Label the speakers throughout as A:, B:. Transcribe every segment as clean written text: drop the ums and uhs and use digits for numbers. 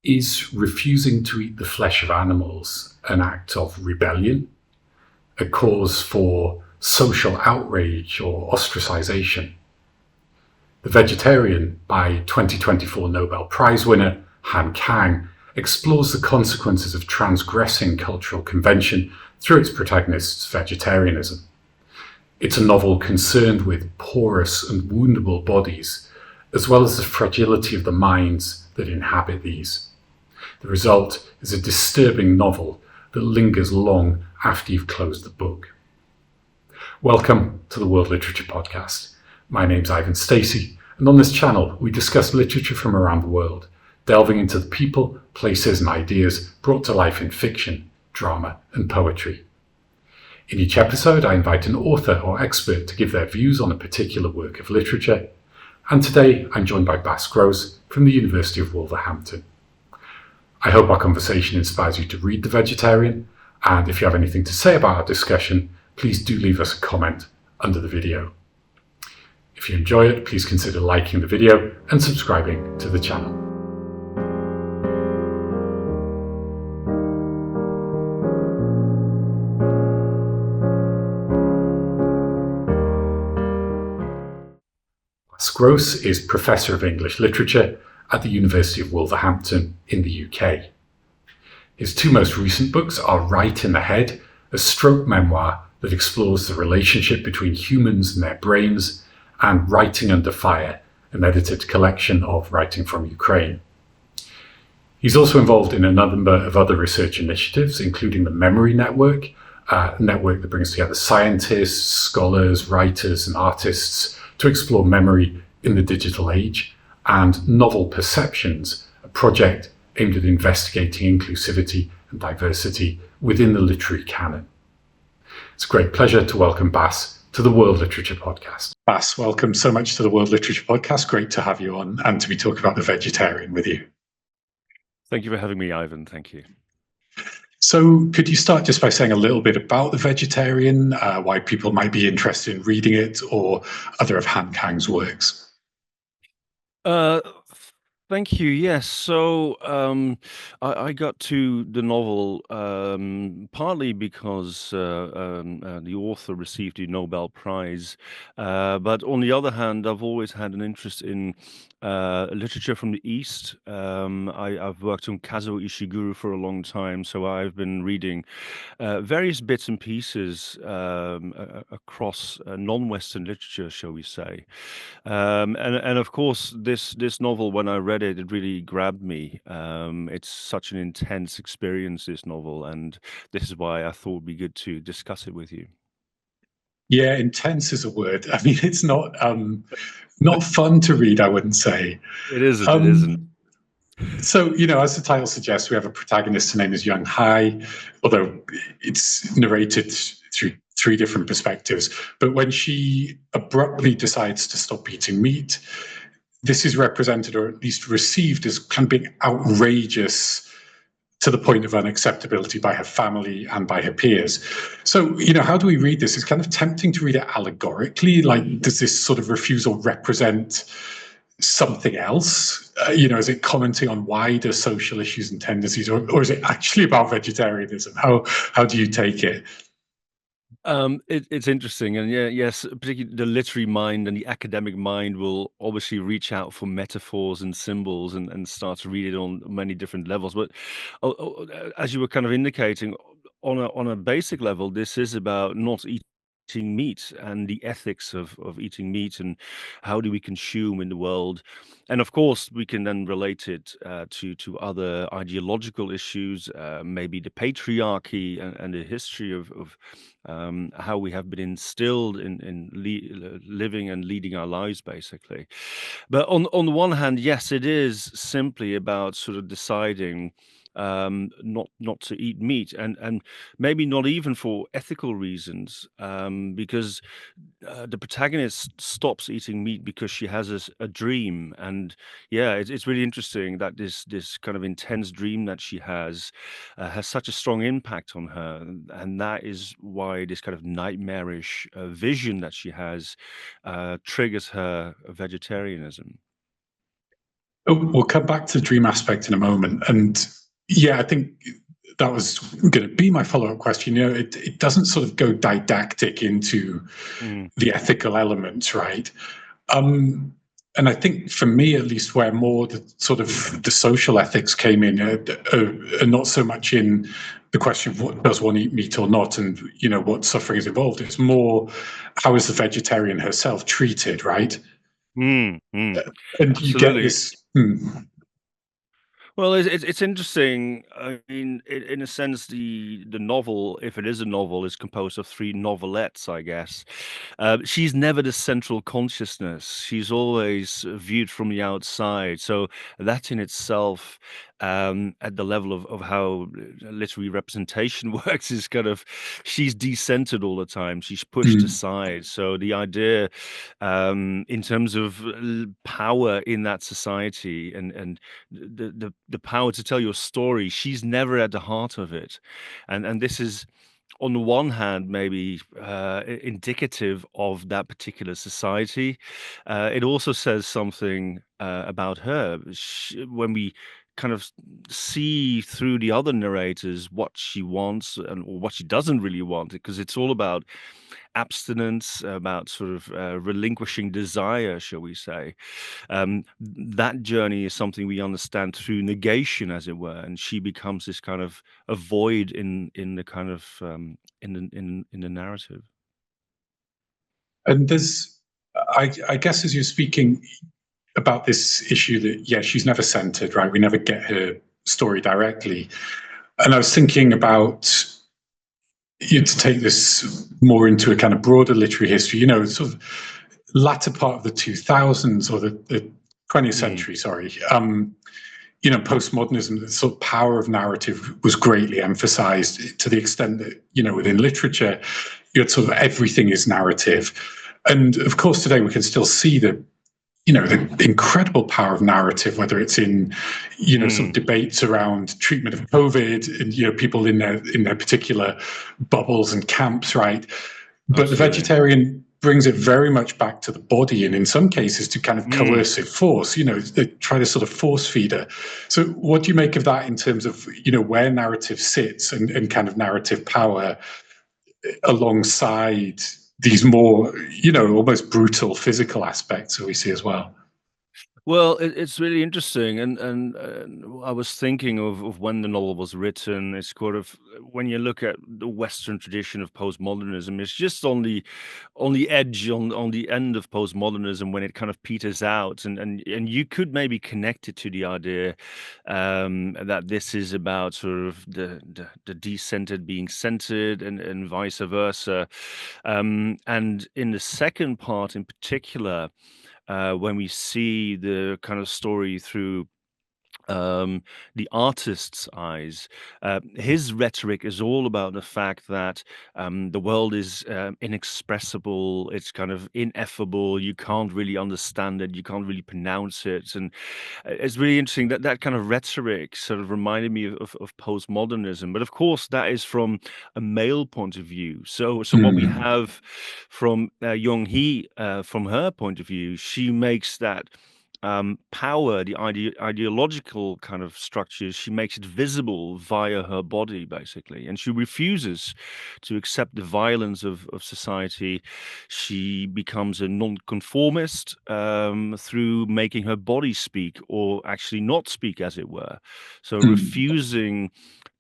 A: Is refusing to eat the flesh of animals an act of rebellion, a cause for social outrage or ostracization? The Vegetarian, by 2024 Nobel Prize winner Han Kang, explores the consequences of transgressing cultural convention through its protagonist's vegetarianism. It's a novel concerned with porous and woundable bodies, as well as the fragility of the minds that inhabit these. The result is a disturbing novel that lingers long after you've closed the book. Welcome to the World Literature Podcast. My name's Ivan Stacey, and on this channel we discuss literature from around the world, delving into the people, places and ideas brought to life in fiction, drama and poetry. In each episode I invite an author or expert to give their views on a particular work of literature, and today I'm joined by Bas Groes from the University of Wolverhampton. I hope our conversation inspires you to read The Vegetarian, and if you have anything to say about our discussion, please do leave us a comment under the video. If you enjoy it, please consider liking the video and subscribing to the channel. Bas Groes is Professor of English Literature at the University of Wolverhampton in the UK. His two most recent books are Right in the Head, a stroke memoir that explores the relationship between humans and their brains, and Writing Under Fire, an edited collection of writing from Ukraine. He's also involved in a number of other research initiatives, including the Memory Network, a network that brings together scientists, scholars, writers and artists to explore memory in the digital age, and Novel Perceptions, a project aimed at investigating inclusivity and diversity within the literary canon. It's a great pleasure to welcome Bas to the World Literature Podcast. Bas, welcome so much to the World Literature Podcast. Great to have you on and to be talking about The Vegetarian with you.
B: Thank you for having me, Ivan. Thank you.
A: So could you start just by saying a little bit about The Vegetarian, why people might be interested in reading it or other of Han Kang's works?
B: Uh, Thank you. Yes. So I got to the novel partly because the author received the Nobel Prize, but on the other hand, I've always had an interest in literature from the East. I've worked on Kazuo Ishiguro for a long time, so I've been reading various bits and pieces across non-Western literature, shall we say. And of course, this novel, when I read it, it really grabbed me. It's such an intense experience, this novel, and this is why I thought it'd be good to discuss it with you.
A: Yeah, intense is a word. I mean, it's not fun to read, I wouldn't say.
B: It isn't. It isn't.
A: So, as the title suggests, we have a protagonist. Her name is Young Hai, although it's narrated through three different perspectives. But when she abruptly decides to stop eating meat, this is represented, or at least received, as kind of being outrageous to the point of unacceptability by her family and by her peers. So, how do we read this? It's kind of tempting to read it allegorically. Like, does this sort of refusal represent something else? Is it commenting on wider social issues and tendencies, or is it actually about vegetarianism? How do you take it?
B: It's interesting, and yeah, yes, particularly the literary mind and the academic mind will obviously reach out for metaphors and symbols and start to read it on many different levels. But as you were kind of indicating, on a basic level, this is about not eating meat and the ethics of eating meat and how do we consume in the world. And of course, we can then relate it to other ideological issues, maybe the patriarchy and the history of how we have been instilled in living and leading our lives, basically. But on the one hand, yes, it is simply about sort of deciding not to eat meat, and maybe not even for ethical reasons, because the protagonist stops eating meat because she has a dream, and yeah, it's really interesting that this kind of intense dream that she has such a strong impact on her, and that is why this kind of nightmarish vision that she has triggers her vegetarianism.
A: We'll come back to the dream aspect in a moment. And yeah, I think that was going to be my follow up question. You know, it doesn't sort of go didactic into
B: Mm,
A: the ethical elements, right? Um, and I think for me, at least, where more the sort of the social ethics came in, not so much in the question of what does one eat meat or not, and you know what suffering is involved. It's more how is the vegetarian herself treated, right?
B: mm,
A: And you get
B: absolutely.
A: this.
B: Well, it's interesting. I mean, in a sense, the novel, if it is a novel, is composed of three novelettes, I guess. She's never the central consciousness. She's always viewed from the outside. So that in itself, at the level of how literary representation works, is kind of she's decentered all the time. She's pushed
A: Mm,
B: aside. So the idea, in terms of power in that society and the power to tell your story, she's never at the heart of it. And this is on the one hand maybe indicative of that particular society. It also says something about her. When we kind of see through the other narrators what she wants and or what she doesn't really want, because it's all about abstinence, about sort of relinquishing desire, shall we say. That journey is something we understand through negation, as it were, and she becomes this kind of a void in the kind of in the narrative.
A: and I guess, as you're speaking about this issue that, yeah, she's never centered, right? We never get her story directly. And I was thinking about you to take this more into a kind of broader literary history, you know, sort of latter part of the 2000s or the 20th
B: Mm,
A: century, sorry. You know, postmodernism, the sort of power of narrative was greatly emphasized to the extent that, you know, within literature, you had sort of everything is narrative. And of course, today we can still see the, you know, the incredible power of narrative, whether it's in, you know, sort of
B: mm,
A: debates around treatment of COVID and, you know, people in their particular bubbles and camps, right? But the
B: absolutely.
A: vegetarian brings it very much back to the body and in some cases to kind of
B: Mm.
A: coercive force, you know, they try to sort of force feed her. So what do you make of that in terms of, you know, where narrative sits and kind of narrative power alongside these more, you know, almost brutal physical aspects that we see as well?
B: Well, it's really interesting, and I was thinking of when the novel was written. It's kind of when you look at the Western tradition of postmodernism, it's just on the edge, on the end of postmodernism when it kind of peters out, and you could maybe connect it to the idea that this is about sort of the decentered being centered, and vice versa. And in the second part, in particular when we see the kind of story through the artist's eyes. His rhetoric is all about the fact that the world is inexpressible, it's kind of ineffable, you can't really understand it, you can't really pronounce it. And it's really interesting that that kind of rhetoric sort of reminded me of postmodernism. But of course, that is from a male point of view. So what we
A: Mm,
B: have from Young Hee, from her point of view, she makes that power, the ideological kind of structures, she makes it visible via her body, basically. And she refuses to accept the violence of society. She becomes a nonconformist through making her body speak, or actually not speak, as it were. So
A: mm,
B: refusing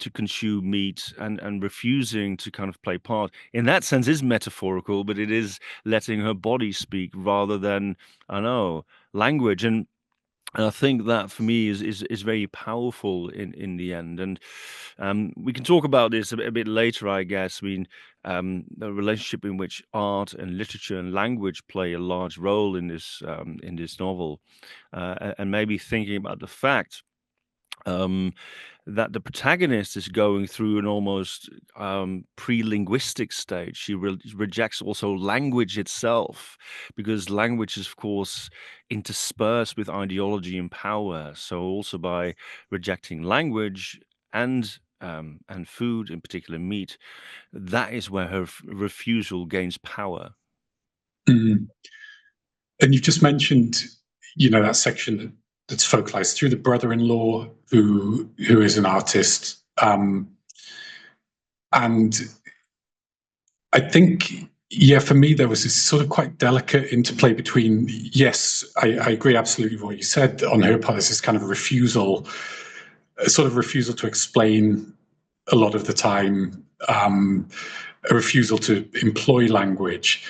B: to consume meat and refusing to kind of play part in that sense is metaphorical, but it is letting her body speak rather than, I know, language. And I think that for me is very powerful in the end. And we can talk about this a bit later, I guess. I mean, the relationship in which art and literature and language play a large role in this novel, and maybe thinking about the fact um, that the protagonist is going through an almost pre-linguistic stage. She rejects also language itself, because language is, of course, interspersed with ideology and power. So also by rejecting language and food, in particular meat, that is where her refusal gains power.
A: mm. And you've just mentioned, you know, that section that's focalized through the brother-in-law who is an artist, and I think, yeah, for me, there was this sort of quite delicate interplay between, yes, I agree absolutely with what you said. On her part, there's this kind of refusal, a sort of refusal to explain a lot of the time, a refusal to employ language.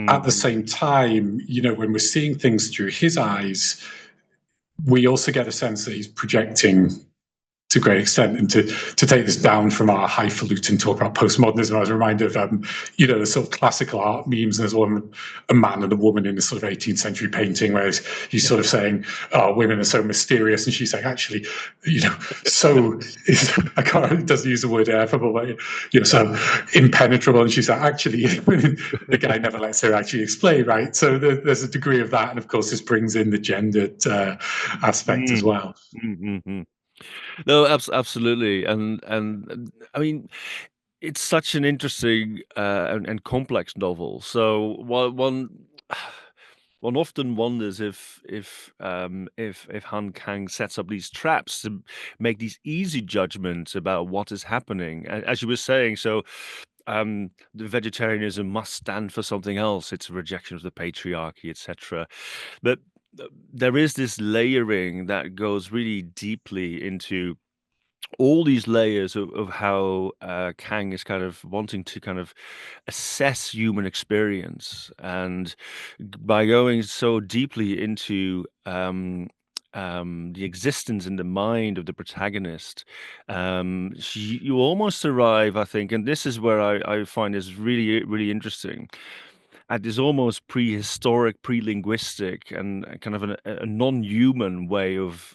A: At the
B: Mm.
A: same time, when we're seeing things through his eyes, we also get a sense that he's projecting to a great extent. And to take this down from our highfalutin talk about postmodernism, I was reminded of the sort of classical art memes. There's one, a man and a woman in a sort of 18th century painting, where he's sort of saying, "Oh, women are so mysterious," and she's saying, "Actually, so I can't. It doesn't use the word ineffable, but so impenetrable." And she's like, "Actually," the guy never lets her actually explain, right? So there's a degree of that, and of course, this brings in the gendered aspect as
B: Mm.
A: well.
B: Mhm. No, absolutely, and I mean, it's such an interesting, and complex novel. So one often wonders if Han Kang sets up these traps to make these easy judgments about what is happening. As you were saying, so, the vegetarianism must stand for something else. It's a rejection of the patriarchy, etc. But, there is this layering that goes really deeply into all these layers of how Kang is kind of wanting to kind of assess human experience, and by going so deeply into the existence in the mind of the protagonist, you almost arrive, I think, and this is where I find is really really interesting, at this almost prehistoric, pre-linguistic, and kind of a non-human way of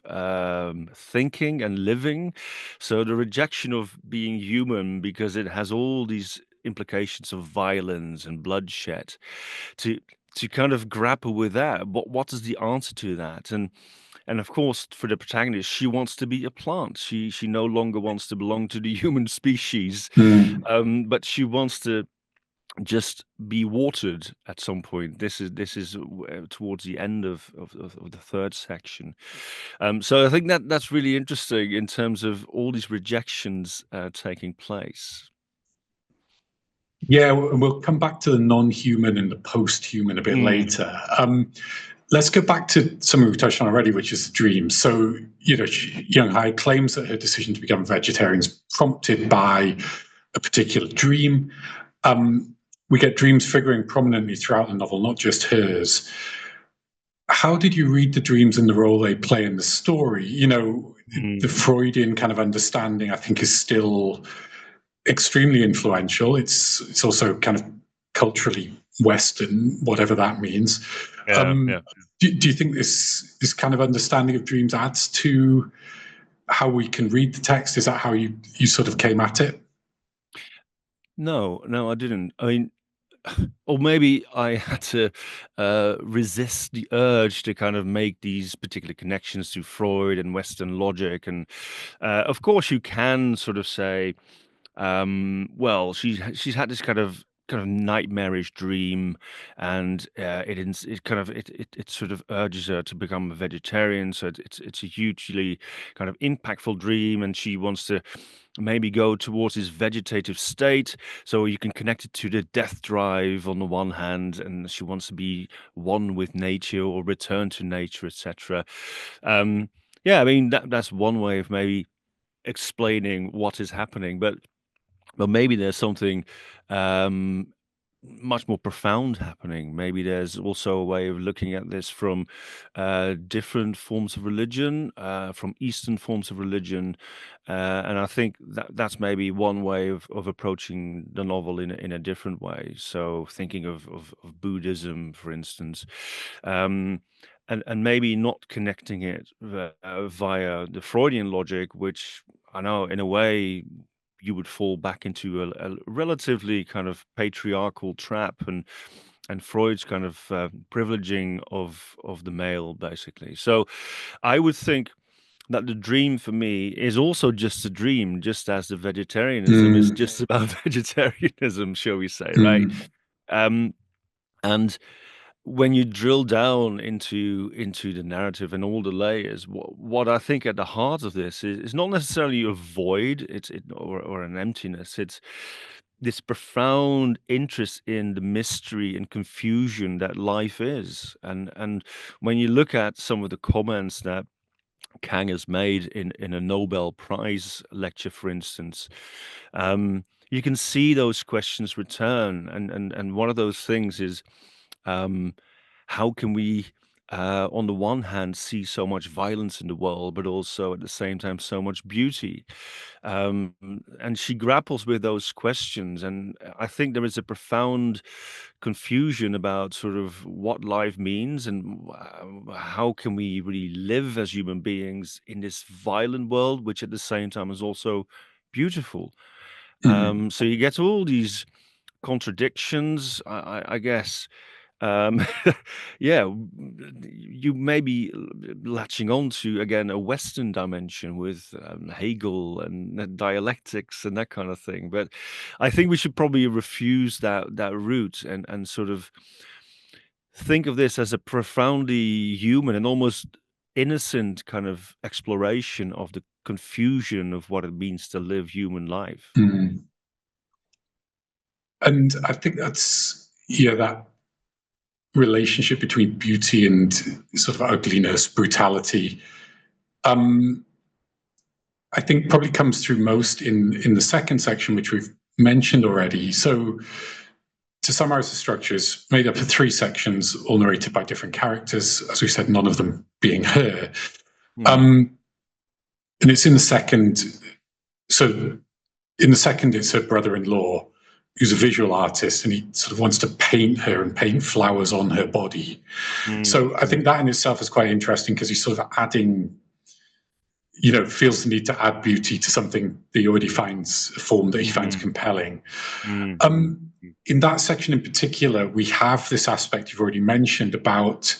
B: thinking and living. So the rejection of being human because it has all these implications of violence and bloodshed. To to kind of grapple with that, what is the answer to that? And of course, for the protagonist, she wants to be a plant. She no longer wants to belong to the human species,
A: Mm.
B: but she wants to just be watered at some point. This is towards the end of the third section. So I think that's really interesting in terms of all these rejections taking place.
A: Yeah, and we'll come back to the non-human and the post-human a bit
B: Mm,
A: later. Let's go back to something we've touched on already, which is the dream. So, Young Hai claims that her decision to become vegetarian is prompted by a particular dream. We get dreams figuring prominently throughout the novel, not just hers. How did you read the dreams and the role they play in the story? The
B: mm,
A: Freudian kind of understanding, I think, is still extremely influential. It's also kind of culturally Western, whatever that means.
B: yeah,
A: Um,
B: yeah.
A: do you think this kind of understanding of dreams adds to how we can read the text? Is that how you sort of came at it?
B: No, no, I didn't. I mean, or maybe I had to resist the urge to kind of make these particular connections to Freud and Western logic. And of course, you can sort of say, well, she's had this kind of nightmarish dream, and it sort of urges her to become a vegetarian. So it's a hugely kind of impactful dream, and she wants to maybe go towards this vegetative state. So you can connect it to the death drive on the one hand, and she wants to be one with nature or return to nature, etc. Um, yeah, I mean that's one way of maybe explaining what is happening, but maybe there's something um, much more profound happening. Maybe there's also a way of looking at this from different forms of religion, from Eastern forms of religion, and I think that's maybe one way of approaching the novel in a different way. So thinking of Buddhism, for instance, um, and maybe not connecting it via the Freudian logic, which I know in a way you would fall back into a relatively kind of patriarchal trap, and Freud's kind of privileging of the male, basically. So I would think that the dream for me is also just a dream, just as the vegetarianism is
A: Mm,
B: just about vegetarianism, shall we say, right?
A: mm,
B: Um, and when you drill down into the narrative and all the layers, what I think at the heart of this is not necessarily a void, or an emptiness. It's this profound interest in the mystery and confusion that life is. And when you look at some of the comments that Kang has made in a Nobel Prize lecture, for instance, you can see those questions return. And one of those things is, um, how can we, on the one hand, see so much violence in the world, but also at the same time so much beauty? Um, and she grapples with those questions, and I think there is a profound confusion about sort of what life means, and how can we really live as human beings in this violent world, which at the same time is also beautiful.
A: Mm.
B: So you get all these contradictions, I guess. Um, yeah, you may be latching on to, again, a Western dimension with Hegel and dialectics and that kind of thing. But I think we should probably refuse that route, and sort of think of this as a profoundly human and almost innocent kind of exploration of the confusion of what it means to live human life.
A: Mm. And I think that's, yeah, that relationship between beauty and sort of ugliness, brutality, um, I think probably comes through most in the second section, which we've mentioned already. So to summarize, the structure is made up of three sections, all narrated by different characters, as we said, none of them being her.
B: Mm,
A: Um, and it's in the second. So in the second, it's her brother-in-law, who's a visual artist, and he sort of wants to paint her and paint flowers on her body.
B: mm,
A: So I think that in itself is quite interesting, because he's sort of adding, feels the need to add beauty to something that he already finds a form that he finds
B: mm,
A: compelling.
B: mm,
A: Um, in that section in particular, we have this aspect you've already mentioned about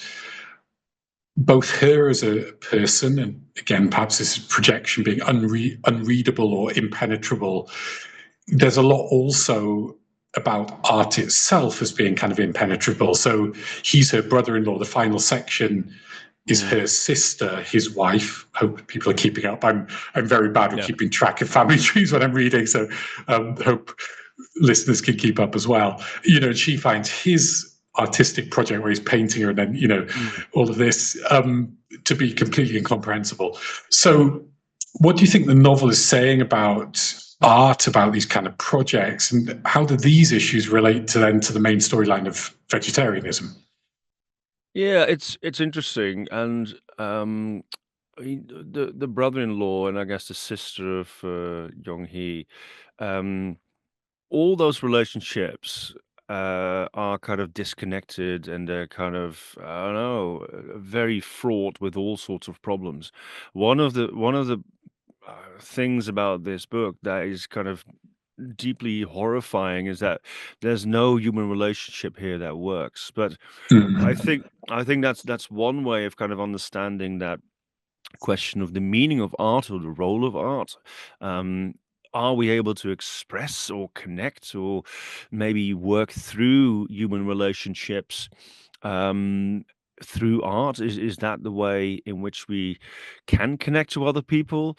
A: both her as a person, and again, perhaps this projection being unreadable or impenetrable. There's a lot also about art itself as being kind of impenetrable. So he's her brother-in-law. The final section is
B: mm.
A: her sister, his wife. Hope people are keeping up. I'm very bad with
B: Yeah.
A: keeping track of family trees when I'm reading, so hope listeners can keep up as well. She finds his artistic project where he's painting her, and then
B: Mm.
A: all of this, to be completely incomprehensible. So, what do you think the novel is saying about art, about these kind of projects, and how do these issues relate to the main storyline of vegetarianism?
B: Yeah, it's interesting, and I mean, the brother-in-law and I guess the sister of Young-hee, um, all those relationships are kind of disconnected, and they're kind of, I don't know, very fraught with all sorts of problems. One of the things about this book that is kind of deeply horrifying is that there's no human relationship here that works. But I
A: Mm.
B: think I think that's one way of kind of understanding that question of the meaning of art or the role of art. Um, are we able to express or connect or maybe work through human relationships um, through art? Is that the way in which we can connect to other people?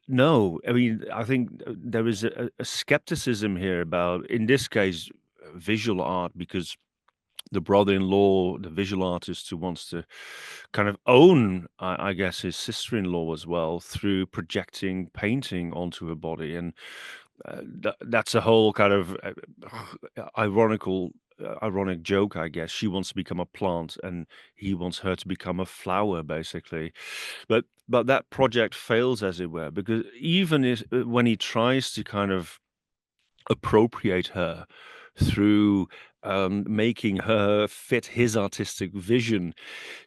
B: No, I mean, I think there is a skepticism here about, in this case, visual art, because the brother-in-law, the visual artist who wants to kind of own, I guess, his sister-in-law as well through projecting painting onto her body, and that's a whole kind of ironical, ironic joke, I guess. She wants to become a plant, and he wants her to become a flower, basically. But that project fails, as it were, because even when he tries to kind of appropriate her through making her fit his artistic vision,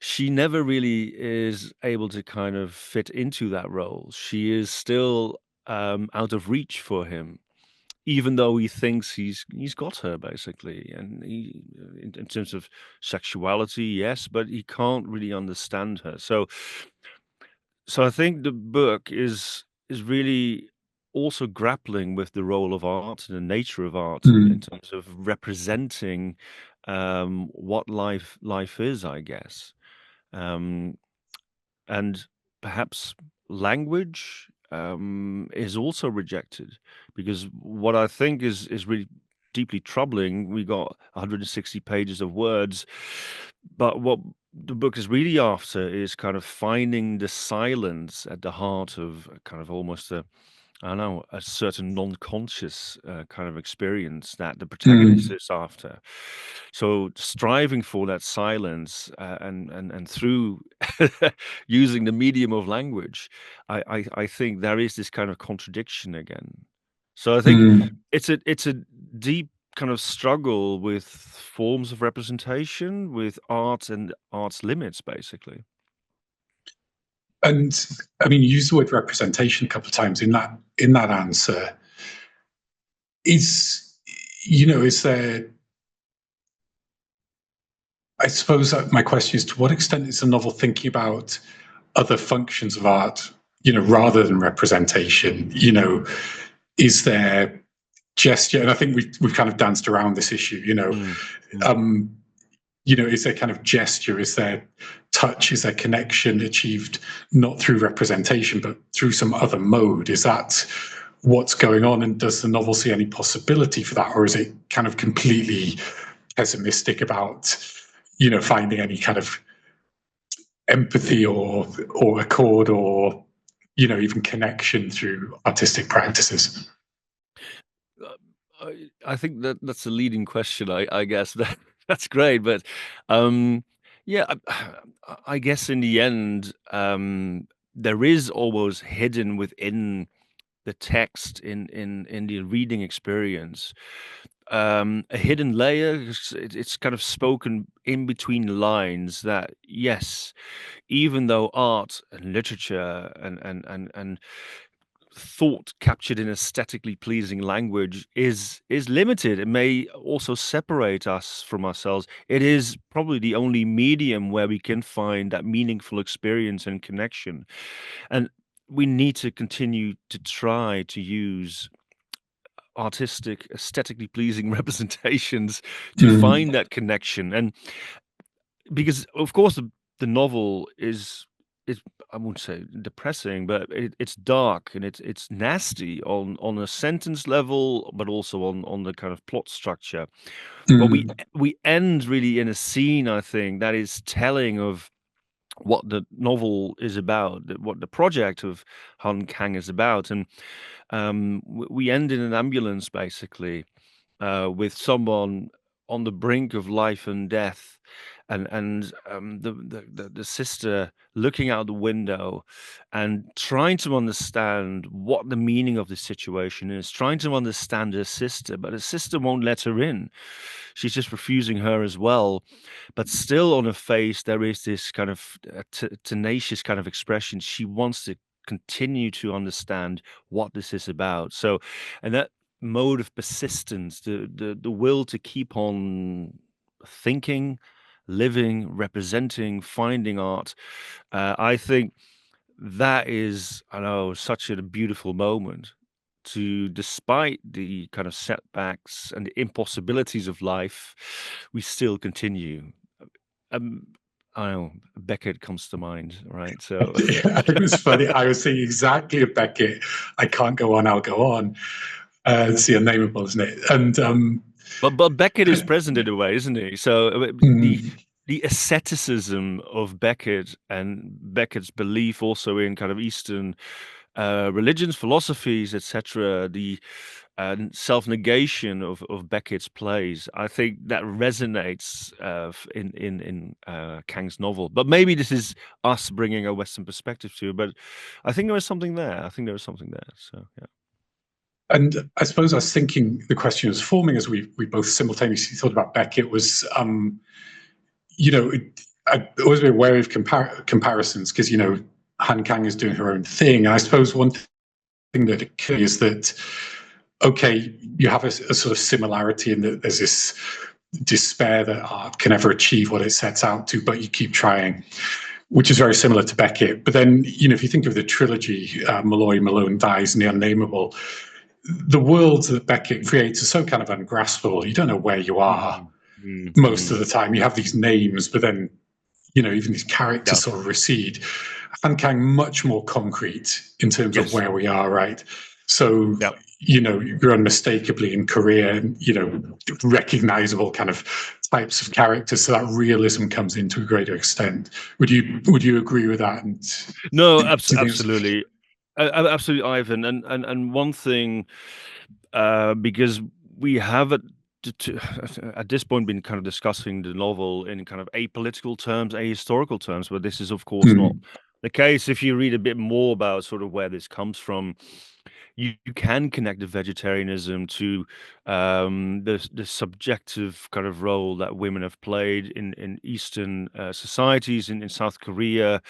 B: she never really is able to kind of fit into that role. She is still out of reach for him, even though he thinks he's got her, basically. And in terms of sexuality, yes, but he can't really understand her. So I think the book is really also grappling with the role of art and the nature of art in
A: Mm.
B: terms of representing what life is, I guess. Um, and perhaps language is also rejected, because what I think is really deeply troubling. We got 160 pages of words, but what the book is really after is kind of finding the silence at the heart of a kind of almost a, I don't know, a certain non-conscious kind of experience that the protagonist
A: Mm,
B: is after. So striving for that silence, and through using the medium of language, I think there is this kind of contradiction again. So I think
A: mm.
B: it's a deep kind of struggle with forms of representation, with art and art's limits, basically.
A: And I mean, you used the word representation a couple of times in that answer. Is is there? I suppose that my question is, to what extent is the novel thinking about other functions of art, rather than representation? Is there gesture? And I think we've kind of danced around this issue.
B: Mm, mm,
A: Um, is there kind of gesture? Is there touch? Is there connection achieved not through representation, but through some other mode? Is that what's going on? And does the novel see any possibility for that? Or is it kind of completely pessimistic about, finding any kind of empathy or accord or, even connection through artistic practices?
B: Uh, I think that's a leading question. I guess that's great, but um, yeah, I guess in the end, there is almost hidden within the text in the reading experience, a hidden layer. It's kind of spoken in between the lines that yes, even though art and literature and thought captured in aesthetically pleasing language is limited. It may also separate us from ourselves. It is probably the only medium where we can find that meaningful experience and connection. And we need to continue to try to use artistic, aesthetically pleasing representations to
A: Mm,
B: find that connection. And because of course the novel is, I wouldn't say depressing, but it's dark and it's nasty on a sentence level, but also on the kind of plot structure. But we
A: mm,
B: we end really in a scene, I think, that is telling of what the novel is about, what the project of Kang is about. And we end in an ambulance, basically, with someone on the brink of life and death, and the sister looking out the window and trying to understand what the meaning of the situation is, trying to understand her sister, but her sister won't let her in. She's just refusing her as well. But still, on her face, there is this kind of tenacious kind of expression. She wants to continue to understand what this is about. So, and that mode of persistence, the will to keep on thinking, living, representing, finding art. I think that is, I know, such a beautiful moment to, despite the kind of setbacks and the impossibilities of life, we still continue. Um, I know Beckett comes to mind, right? So,
A: it was funny. I was thinking exactly of Beckett. I can't go on. I'll go on. It's the unnameable, isn't it? And
B: but Beckett is present in a way, isn't he? So
A: mm,
B: the asceticism of Beckett and Beckett's belief also in kind of Eastern religions, philosophies, etc., the self-negation of Beckett's plays, I think that resonates in Kang's novel. But maybe this is us bringing a Western perspective to it. But I think there is something there. I think there is something there. So yeah.
A: and I suppose I was thinking the question was forming as we both simultaneously thought about Beckett was, I always be wary of comparisons because Han Kang is doing her own thing. And I suppose one thing that occurs is that okay, you have a sort of similarity in that there's this despair that art can never achieve what it sets out to, but you keep trying, which is very similar to Beckett. But then, if you think of the trilogy, Malloy, Malone Dies, and The Unnameable, the world that Beckett creates is so kind of ungraspable. You don't know where you are.
B: Mhm.
A: most of the time. You have these names, but then, even these characters
B: Yeah.
A: sort of recede. And Kang much more concrete in terms of
B: Yes.
A: where we are, right? So,
B: Yeah.
A: you're unmistakably in Korea, recognizable kind of types of characters. So that realism comes in to a greater extent. Would you agree with that? And
B: No,
A: do you think
B: absolutely. Absolutely, Ivan. And one thing, because we have at this point been kind of discussing the novel in kind of apolitical terms, ahistorical terms, but this is of course not the case. If you read a bit more about sort of where this comes from, you can connect the vegetarianism to the subjective kind of role that women have played in Eastern societies in South Korea.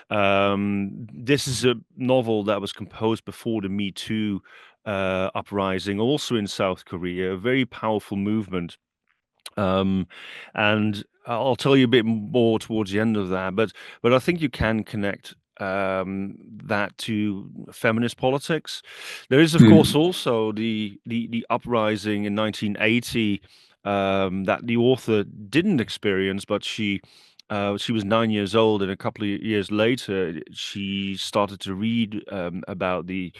B: This is a novel that was composed before the Me Too uprising, also in South Korea, a very powerful movement. And I'll tell you a bit more towards the end of that, but I think you can connect that to feminist politics. There is, of course, also the uprising in 1980 that the author didn't experience, but she was 9 years old, and a couple of years later, she started to read about the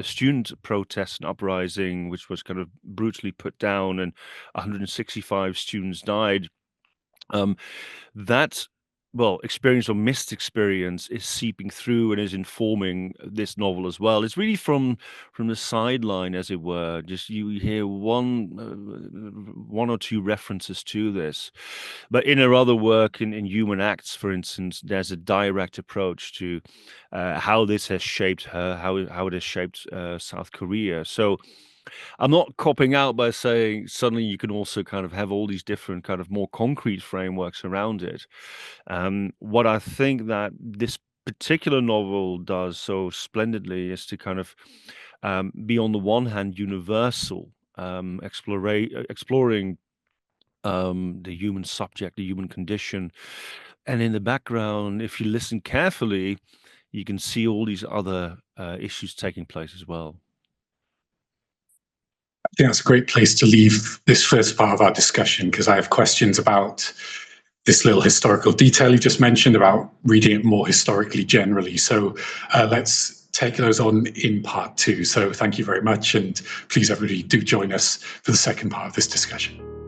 B: student protest and uprising, which was kind of brutally put down, and 165 students died. That experience or missed experience is seeping through and is informing this novel as well. It's really from the sideline, as it were. Just you hear one or two references to this, but in her other work, in Human Acts, for instance, there's a direct approach to how this has shaped her, how it has shaped South Korea. So I'm not copping out by saying suddenly you can also kind of have all these different kind of more concrete frameworks around it. What I think that this particular novel does so splendidly is to kind of be, on the one hand, universal, exploring the human subject, the human condition, and in the background, if you listen carefully, you can see all these other issues taking place as well.
A: I think that's a great place to leave this first part of our discussion, because I have questions about this little historical detail you just mentioned about reading it more historically generally. So let's take those on in part two. So thank you very much. And please, everybody, do join us for the second part of this discussion.